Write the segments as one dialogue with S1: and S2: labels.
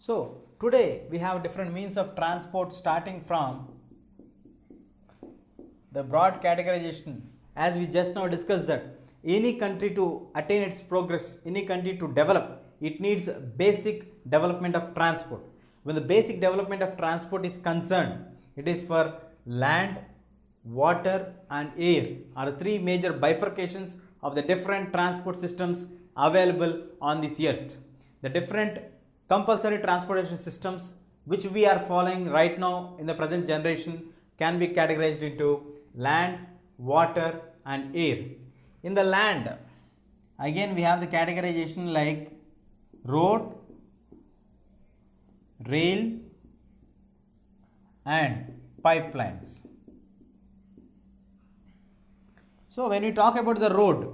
S1: So today we have different means of transport starting from the broad categorization, as we just now discussed, that any country to attain its progress, any country to develop, it needs basic development of transport. When the basic development of transport is concerned, it is for land, water and air are the three major bifurcations of the different transport systems available on this earth. The different compulsory transportation systems which we are following right now in the present generation can be categorized into land, water and air. In the land, again we have the categorization like road, rail and pipelines. So when we talk about the road,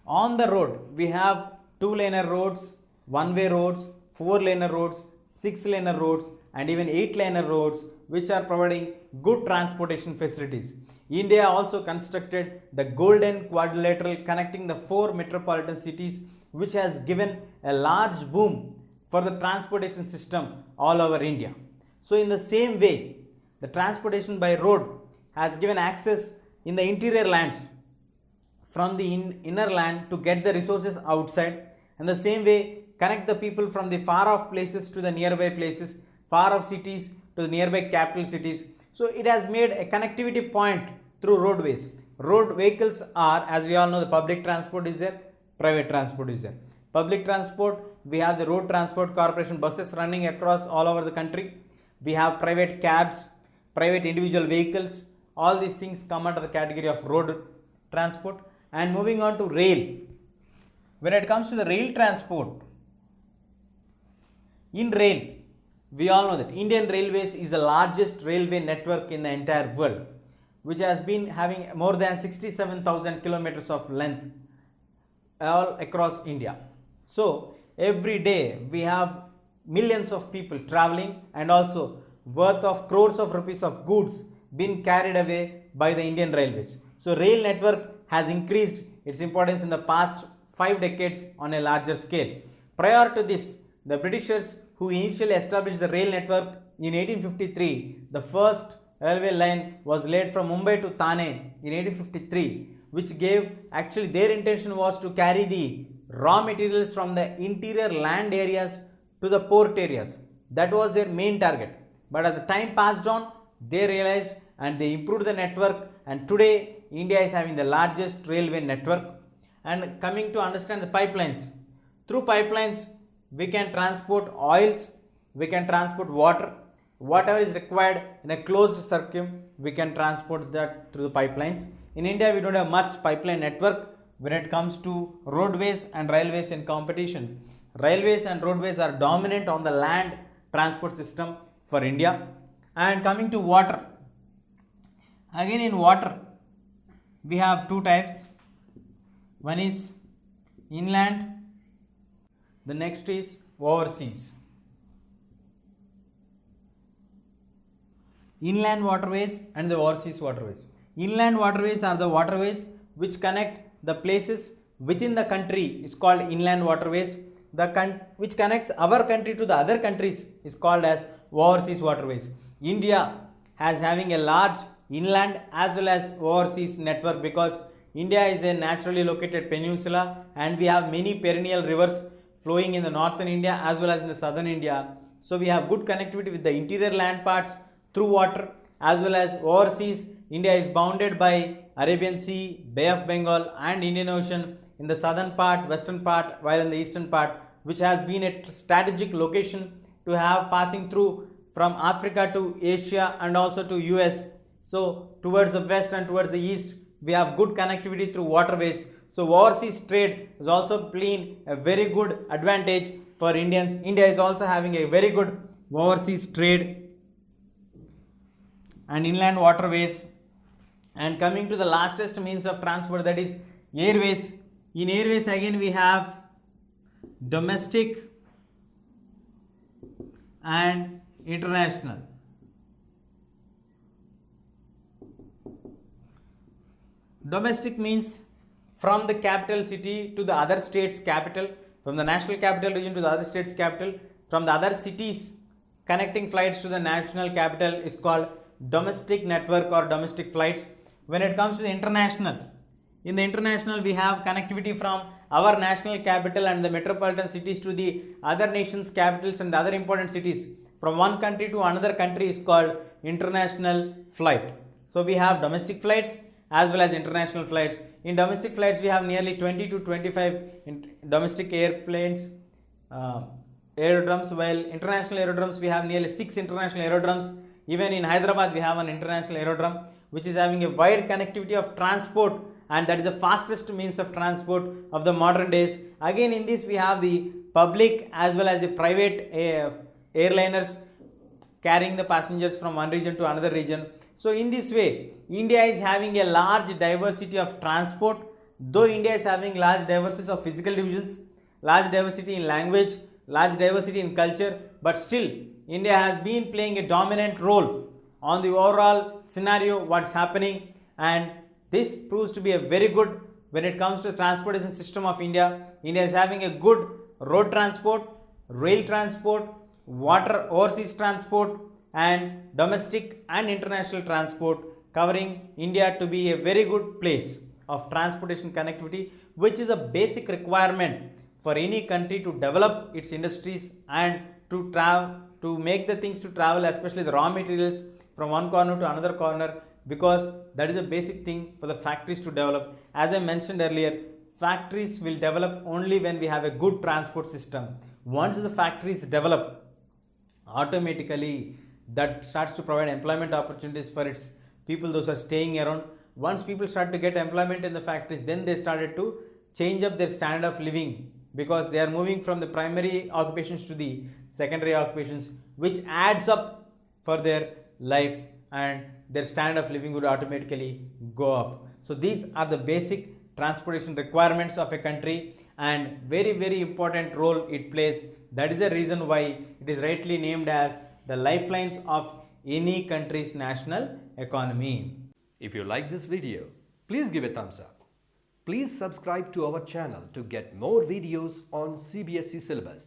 S1: on the road we have two-laner roads, one-way roads, four-laner roads, six-laner roads and even eight-laner roads which are providing good transportation facilities. India also constructed the Golden Quadrilateral connecting the four metropolitan cities, which has given a large boom for the transportation system all over India. So in the same way, the transportation by road has given access in the interior lands from the inner land to get the resources outside, and the same way connect the people from the far off places to the nearby places, far off cities to the nearby capital cities. So it has made a connectivity point through roadways. Road vehicles are, as we all know, the public transport is there, private transport is there. Public transport, we have the road transport corporation buses running across all over the country. We have private cabs, private individual vehicles. All these things come under the category of road transport. And moving on to rail. When it comes to the rail transport, in rail, we all know that Indian Railways is the largest railway network in the entire world, which has been having more than 67,000 kilometers of length all across India. So every day we have millions of people traveling, and also worth of crores of rupees of goods been carried away by the Indian Railways. So rail network has increased its importance in the past 5 decades on a larger scale. Prior to this, the Britishers who initially established the rail network in 1853, the first railway line was laid from Mumbai to Thane in 1853, which gave, actually their intention was to carry the raw materials from the interior land areas to the port areas. That was their main target. But as the time passed on, they realized and they improved the network, and today India is having the largest railway network. And coming to understand the pipelines, through pipelines we can transport oils, we can transport water, whatever is required in a closed circuit we can transport that through the pipelines. In India we don't have much pipeline network when it comes to roadways and railways in competition. Railways and roadways are dominant on the land transport system for India. And coming to water, again in water we have two types. One is inland, the next is overseas. Inland waterways and the overseas waterways. Inland waterways are the waterways which connect the places within the country is called inland waterways. Which connects our country to the other countries is called as overseas waterways. India has having a large inland as well as overseas network because India is a naturally located peninsula, and we have many perennial rivers flowing in the northern India as well as in the southern India. So we have good connectivity with the interior land parts through water, as well as overseas. India is bounded by Arabian Sea, Bay of Bengal and Indian Ocean in the southern part, western part, while in the eastern part, which has been a strategic location to have passing through from Africa to Asia and also to US. So towards the west and towards the east we have good connectivity through waterways. So overseas trade is also playing a very good advantage for Indians. India is also having a very good overseas trade and inland waterways. And coming to the lastest means of transport, that is airways. In airways again we have domestic and international. Domestic means from the capital city to the other state's capital, from the national capital region to the other state's capital, from the other cities connecting flights to the national capital is called domestic network or domestic flights. When it comes to the international, in the international we have connectivity from our national capital and the metropolitan cities to the other nations capitals and the other important cities. From one country to another country is called international flight. So we have domestic flights as well as international flights. In domestic flights we have nearly 20 to 25 domestic airplanes, aerodromes, while international aerodromes we have nearly 6 international aerodromes. Even in Hyderabad we have an international aerodrome which is having a wide connectivity of transport, and that is the fastest means of transport of the modern days. Again, in this we have the public as well as the private airliners carrying the passengers from one region to another region. So in this way India is having a large diversity of transport. Though India is having large diversity of physical divisions, large diversity in language, large diversity in culture, but still India has been playing a dominant role on the overall scenario what's happening, and this proves to be a very good when it comes to the transportation system of India. India is having a good road transport, rail transport, water overseas transport, and domestic and international transport, covering India to be a very good place of transportation connectivity, which is a basic requirement for any country to develop its industries and to make the things to travel, especially the raw materials from one corner to another corner, because that is a basic thing for the factories to develop. As I mentioned earlier, factories will develop only when we have a good transport system. Once the factories develop, automatically that starts to provide employment opportunities for its people, those are staying around. Once people start to get employment in the factories, then they started to change up their standard of living, because they are moving from the primary occupations to the secondary occupations, which adds up for their life, and their standard of living would automatically go up. So these are the basic transportation requirements of a country, and very important role it plays. That is the reason why it is rightly named as the lifelines of any country's national economy.
S2: If you like this video, please give a thumbs up. Please subscribe to our channel to get more videos on CBSE syllabus.